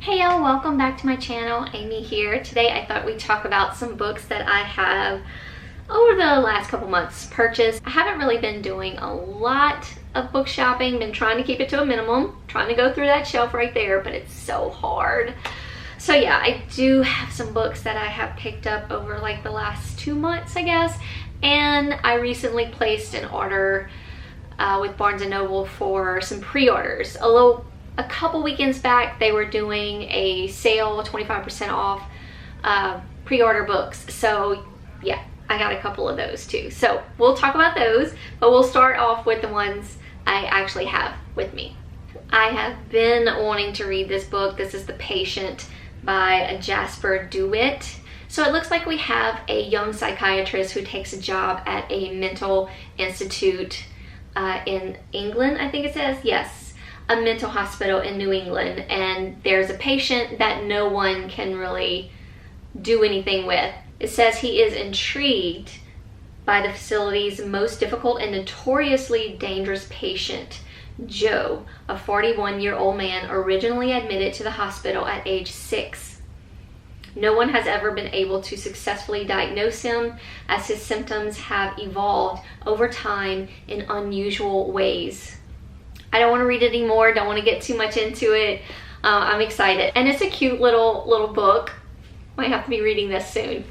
Hey y'all, welcome back to my channel. Amy here. Today I thought we'd talk about some books that I have over the last couple months purchased. I haven't really been doing a lot of book shopping, been trying to keep it to a minimum, trying to go through that shelf right there, but it's so hard. So yeah, I do have some books that I have picked up over like the last 2 months, I guess, and I recently placed an order with Barnes & Noble for some pre-orders. A couple weekends back, they were doing a sale, 25% off pre-order books. So yeah, I got a couple of those too. So we'll talk about those, but we'll start off with the ones I actually have with me. I have been wanting to read this book. This is The Patient by Jasper DeWitt. So it looks like we have a young psychiatrist who takes a job at a mental institute in England, I think it says. Yes. A mental hospital in New England, and there's a patient that no one can really do anything with. It says he is intrigued by the facility's most difficult and notoriously dangerous patient, Joe, a 41-year-old man originally admitted to the hospital at age 6. No one has ever been able to successfully diagnose him, as his symptoms have evolved over time in unusual ways. I don't want to read it anymore, don't want to get too much into it. I'm excited. And it's a cute little book. Might have to be reading this soon.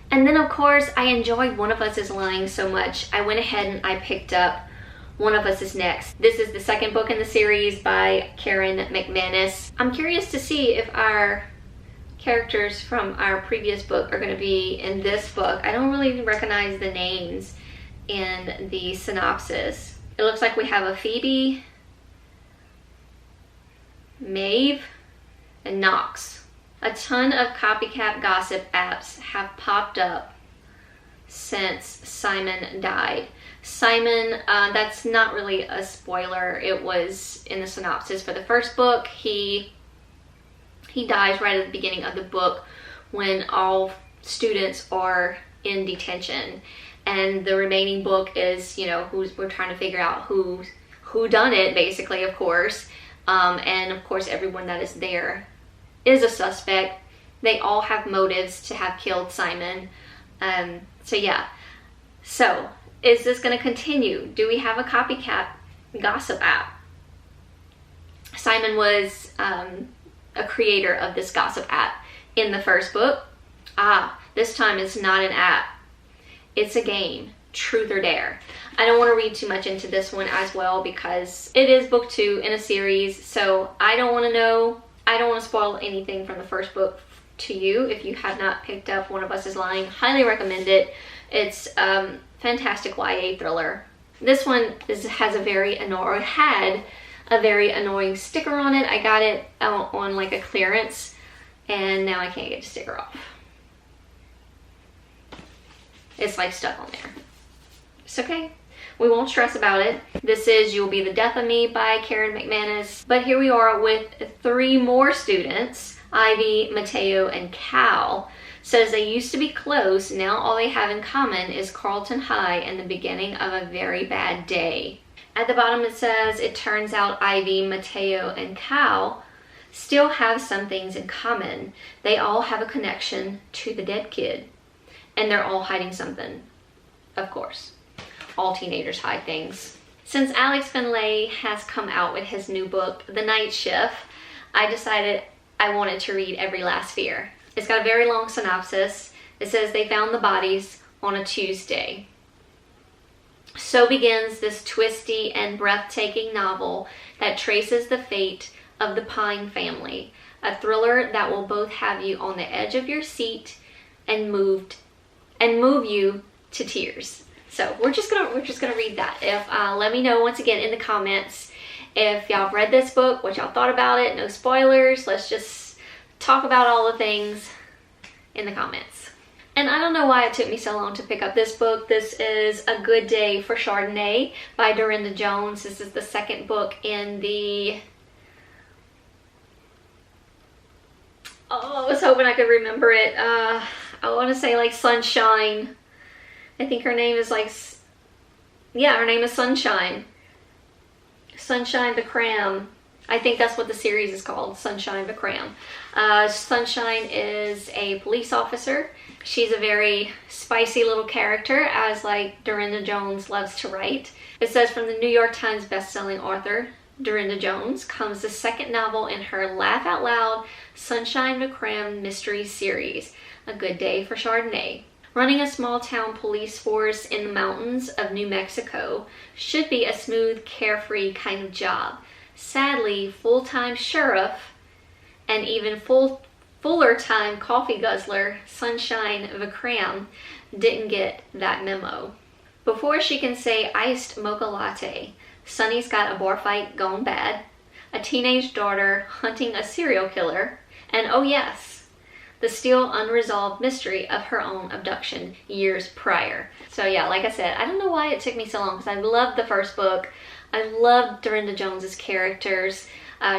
And then of course, I enjoyed One of Us is Lying so much, I went ahead and I picked up One of Us is Next. This is the second book in the series by Karen McManus. I'm curious to see if our characters from our previous book are going to be in this book. I don't really recognize the names in the synopsis. It looks like we have a Phoebe, Maeve, and Knox. A ton of copycat gossip apps have popped up since Simon died. Simon, that's not really a spoiler. It was in the synopsis for the first book. He dies right at the beginning of the book when all students are in detention. And the remaining book is, you know, we're trying to figure out who done it, basically, of course. And of course, everyone that is there is a suspect. They all have motives to have killed Simon. So yeah. So, is this going to continue? Do we have a copycat gossip app? Simon was a creator of this gossip app in the first book. This time it's not an app. It's a game, Truth or Dare. I don't want to read too much into this one as well because it is book 2 in a series, so I don't want to know. I don't want to spoil anything from the first book to you. If you have not picked up One of Us is Lying, highly recommend it. It's fantastic YA thriller. This one had a very annoying sticker on it. I got it on like a clearance, and now I can't get the sticker off. It's like stuck on there. It's okay. We won't stress about it. This is You'll Be the Death of Me by Karen McManus. But here we are with 3 more students, Ivy, Mateo, and Cal. Says they used to be close. Now all they have in common is Carlton High and the beginning of a very bad day. At the bottom it says, it turns out Ivy, Mateo, and Cal still have some things in common. They all have a connection to the dead kid. And they're all hiding something, of course. All teenagers hide things. Since Alex Finlay has come out with his new book, The Night Shift, I decided I wanted to read Every Last Fear. It's got a very long synopsis. It says they found the bodies on a Tuesday. So begins this twisty and breathtaking novel that traces the fate of the Pine family. A thriller that will both have you on the edge of your seat and move you to tears. So we're just gonna read that. Let me know once again in the comments if y'all read this book, what y'all thought about it. No spoilers. Let's just talk about all the things in the comments. And I don't know why it took me so long to pick up this book. This is A Good Day for Chardonnay by Dorinda Jones. This is the second book in the... Oh, I was hoping I could remember it. I want to say like Sunshine. I think her name is like... Yeah, her name is Sunshine. Sunshine the Cram. I think that's what the series is called, Sunshine Vikram. Sunshine is a police officer. She's a very spicy little character, as like Dorinda Jones loves to write. It says, from the New York Times bestselling author Dorinda Jones comes the second novel in her laugh out loud Sunshine Vikram mystery series, A Good Day for Chardonnay. Running a small town police force in the mountains of New Mexico should be a smooth, carefree kind of job. Sadly, full-time sheriff and even fuller-time coffee guzzler Sunshine Vikram didn't get that memo. Before she can say iced mocha latte, Sunny's got a bar fight gone bad, a teenage daughter hunting a serial killer, and oh yes, the still unresolved mystery of her own abduction years prior. So yeah, like I said, I don't know why it took me so long, because I loved the first book. I loved Dorinda Jones's characters.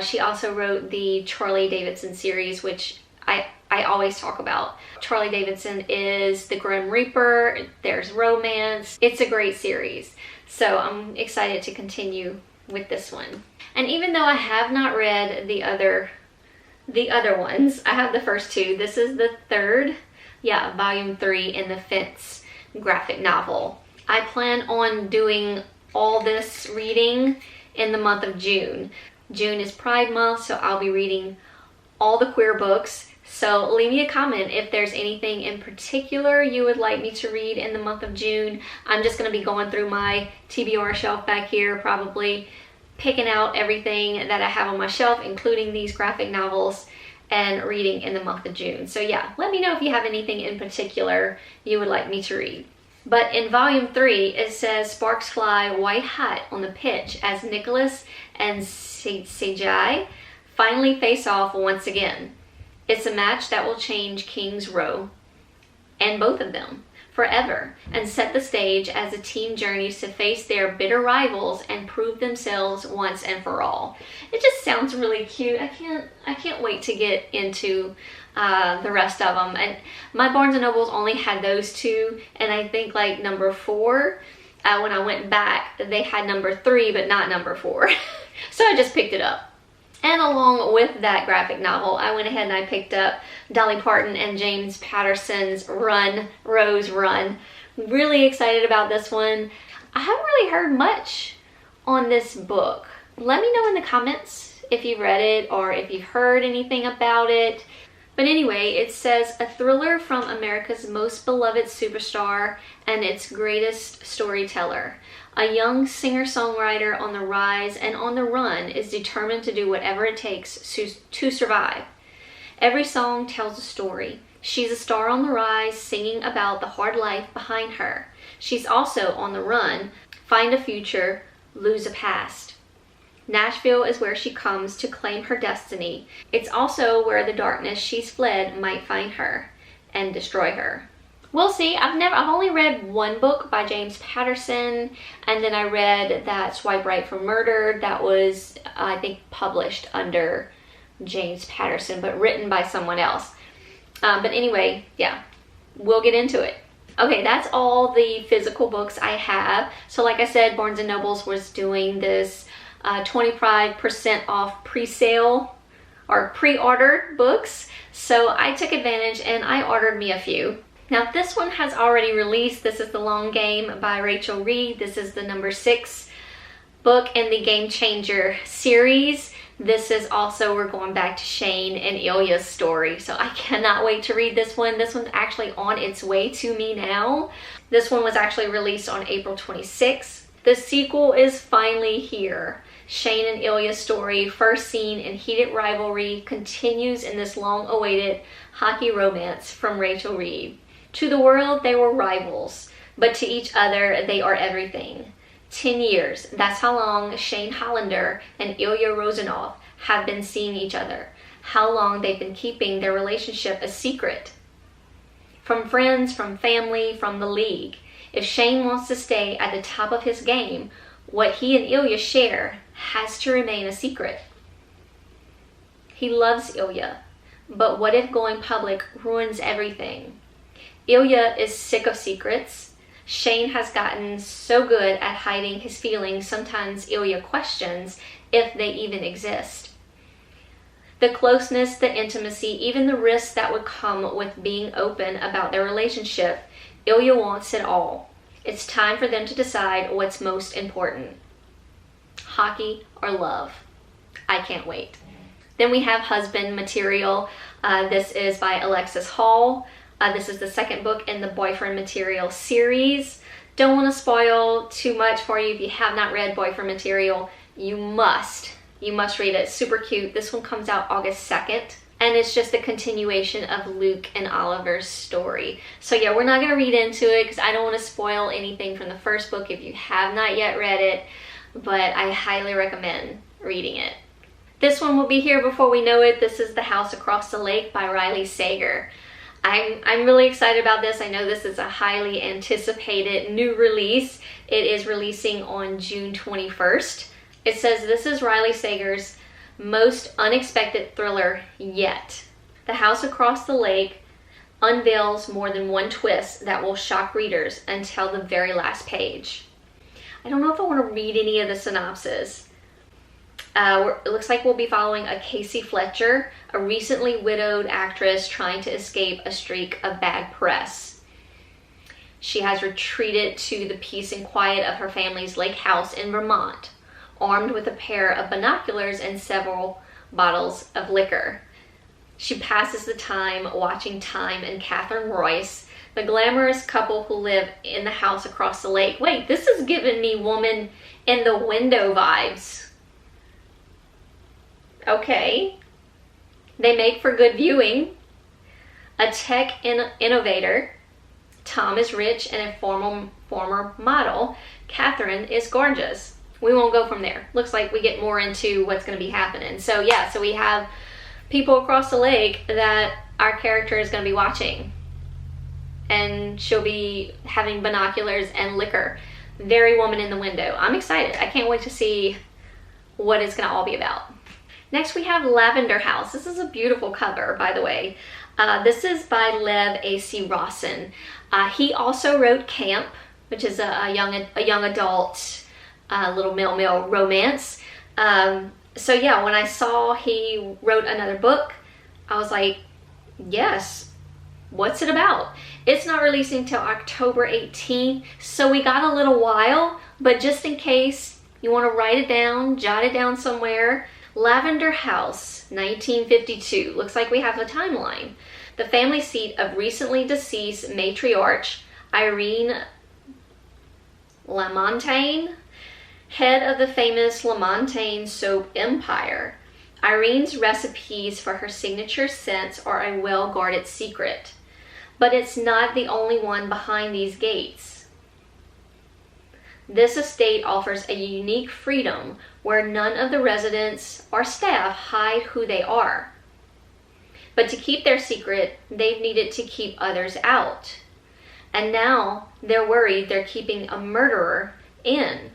She also wrote the Charlie Davidson series, which I always talk about. Charlie Davidson is the Grim Reaper. There's romance. It's a great series. So I'm excited to continue with this one. And even though I have not read the other ones, I have the first two. This is the third, volume 3 in the Fence graphic novel. I plan on doing all this reading in the month of June. June is Pride Month, so I'll be reading all the queer books. So leave me a comment if there's anything in particular you would like me to read in the month of June. I'm just going to be going through my TBR shelf back here, probably picking out everything that I have on my shelf, including these graphic novels, and reading in the month of June. So yeah, let me know if you have anything in particular you would like me to read. But in volume 3, it says sparks fly white hot on the pitch as Nicholas and Sejai finally face off once again. It's a match that will change King's Row, and both of them, forever, and set the stage as the team journeys to face their bitter rivals and prove themselves once and for all. It just sounds really cute. I can't wait to get into the rest of them. And my Barnes & Nobles only had those two, and I think like number 4, when I went back, they had number 3, but not number 4. So I just picked it up. And along with that graphic novel, I went ahead and I picked up Dolly Parton and James Patterson's Run, Rose, Run. Really excited about this one. I haven't really heard much on this book. Let me know in the comments if you've read it or if you've heard anything about it. But anyway, it says a thriller from America's most beloved superstar and its greatest storyteller. A young singer-songwriter on the rise and on the run is determined to do whatever it takes to survive. Every song tells a story. She's a star on the rise, singing about the hard life behind her. She's also on the run, find a future, lose a past. Nashville is where she comes to claim her destiny. It's also where the darkness she's fled might find her and destroy her. We'll see. I've only read one book by James Patterson, and then I read that Swipe Right for Murder that was, I think, published under James Patterson, but written by someone else. But anyway, yeah, we'll get into it. Okay, that's all the physical books I have. So like I said, Barnes & Nobles was doing this 25% off pre-sale or pre-ordered books. So I took advantage and I ordered me a few. Now this one has already released. This is The Long Game by Rachel Reed. This is the number 6 book in the Game Changer series. This is also, we're going back to Shane and Ilya's story. So I cannot wait to read this one. This one's actually on its way to me now. This one was actually released on April 26th. The sequel is finally here. Shane and Ilya's story, first seen in heated rivalry, continues in this long-awaited hockey romance from Rachel Reed. To the world, they were rivals, but to each other, they are everything. 10 years, that's how long Shane Hollander and Ilya Rozanov have been seeing each other. How long they've been keeping their relationship a secret. From friends, from family, from the league. If Shane wants to stay at the top of his game, what he and Ilya share has to remain a secret. He loves Ilya, but what if going public ruins everything? Ilya is sick of secrets. Shane has gotten so good at hiding his feelings, sometimes Ilya questions if they even exist. The closeness, the intimacy, even the risks that would come with being open about their relationship. Youll wants it all. It's time for them to decide what's most important. Hockey or love. I can't wait. Then we have Husband Material. This is by Alexis Hall. This is the second book in the Boyfriend Material series. Don't want to spoil too much for you. If you have not read Boyfriend Material, you must read it. It's super cute. This one comes out August 2nd. And it's just a continuation of Luke and Oliver's story. So yeah, we're not going to read into it because I don't want to spoil anything from the first book if you have not yet read it. But I highly recommend reading it. This one will be here before we know it. This is The House Across the Lake by Riley Sager. I'm really excited about this. I know this is a highly anticipated new release. It is releasing on June 21st. It says this is Riley Sager's most unexpected thriller yet. The House Across the Lake unveils more than one twist that will shock readers until the very last page. I don't know if I want to read any of the synopsis. It looks like we'll be following a Casey Fletcher, a recently widowed actress trying to escape a streak of bad press. She has retreated to the peace and quiet of her family's lake house in Vermont, armed with a pair of binoculars and several bottles of liquor. She passes the time watching Time and Catherine Royce, the glamorous couple who live in the house across the lake. Wait, this is giving me Woman in the Window vibes. Okay. They make for good viewing. A tech innovator. Tom is rich and a former model. Catherine is gorgeous. We won't go from there. Looks like we get more into what's going to be happening. So yeah, so we have people across the lake that our character is going to be watching. And she'll be having binoculars and liquor. Very Woman in the Window. I'm excited. I can't wait to see what it's going to all be about. Next we have Lavender House. This is a beautiful cover, by the way. This is by Lev A.C. Rawson. He also wrote Camp, which is a young adult little male romance. So yeah, when I saw he wrote another book, I was like, yes, what's it about? It's not releasing till October 18th, so we got a little while, but just in case you want to write it down, jot it down somewhere. Lavender House, 1952. Looks like we have a timeline. The family seat of recently deceased matriarch Irene Lamontagne, head of the famous Lamontagne soap empire. Irene's recipes for her signature scents are a well-guarded secret, but it's not the only one behind these gates. This estate offers a unique freedom where none of the residents or staff hide who they are. But to keep their secret, they've needed to keep others out. And now they're worried they're keeping a murderer in.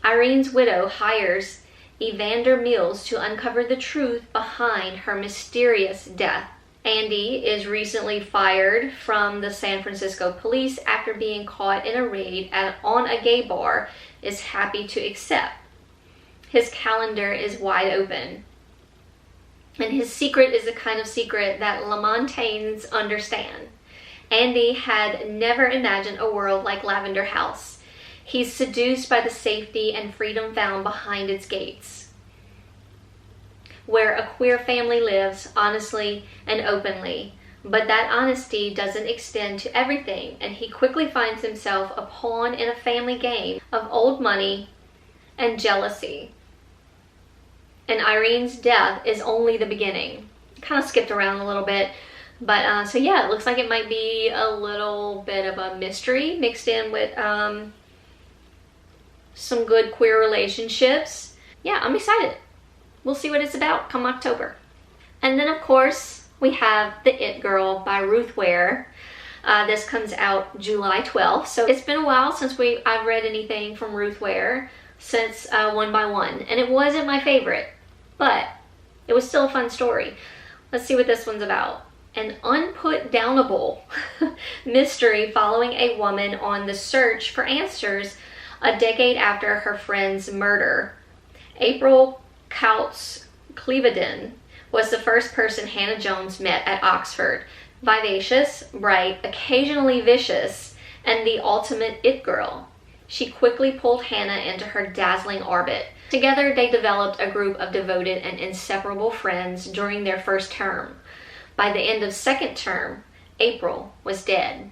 Irene's widow hires Evander Mills to uncover the truth behind her mysterious death. Andy is recently fired from the San Francisco police after being caught in a raid on a gay bar, is happy to accept. His calendar is wide open. And his secret is the kind of secret that Lamontaignes understand. Andy had never imagined a world like Lavender House. He's seduced by the safety and freedom found behind its gates, where a queer family lives honestly and openly. But that honesty doesn't extend to everything, and he quickly finds himself a pawn in a family game of old money and jealousy. And Irene's death is only the beginning. Kind of skipped around a little bit, but so yeah, it looks like it might be a little bit of a mystery mixed in with some good queer relationships. Yeah, I'm excited. We'll see what it's about come October. And then of course we have The It Girl by Ruth Ware. This comes out July 12th, so it's been a while since I've read anything from Ruth Ware since One by One, and it wasn't my favorite, but it was still a fun story. Let's see what this one's about. An unput-downable mystery following a woman on the search for answers a decade after her friend's murder. April Coutts Clevedon was the first person Hannah Jones met at Oxford. Vivacious, bright, occasionally vicious, and the ultimate it girl. She quickly pulled Hannah into her dazzling orbit. Together, they developed a group of devoted and inseparable friends during their first term. By the end of second term, April was dead.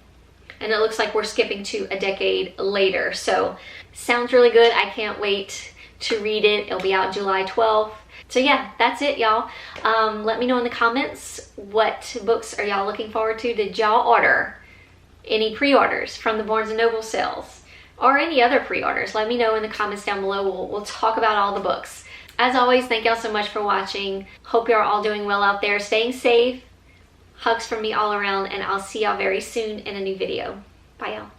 And it looks like we're skipping to a decade later. So, sounds really good. I can't wait to read it. It'll be out July 12th. So yeah, that's it, y'all. Let me know in the comments, what books are y'all looking forward to? Did y'all order any pre-orders from the Barnes & Noble sales? Or any other pre-orders? Let me know in the comments down below. We'll talk about all the books. As always, thank y'all so much for watching. Hope you're all doing well out there, staying safe. Hugs from me all around, and I'll see y'all very soon in a new video. Bye, y'all.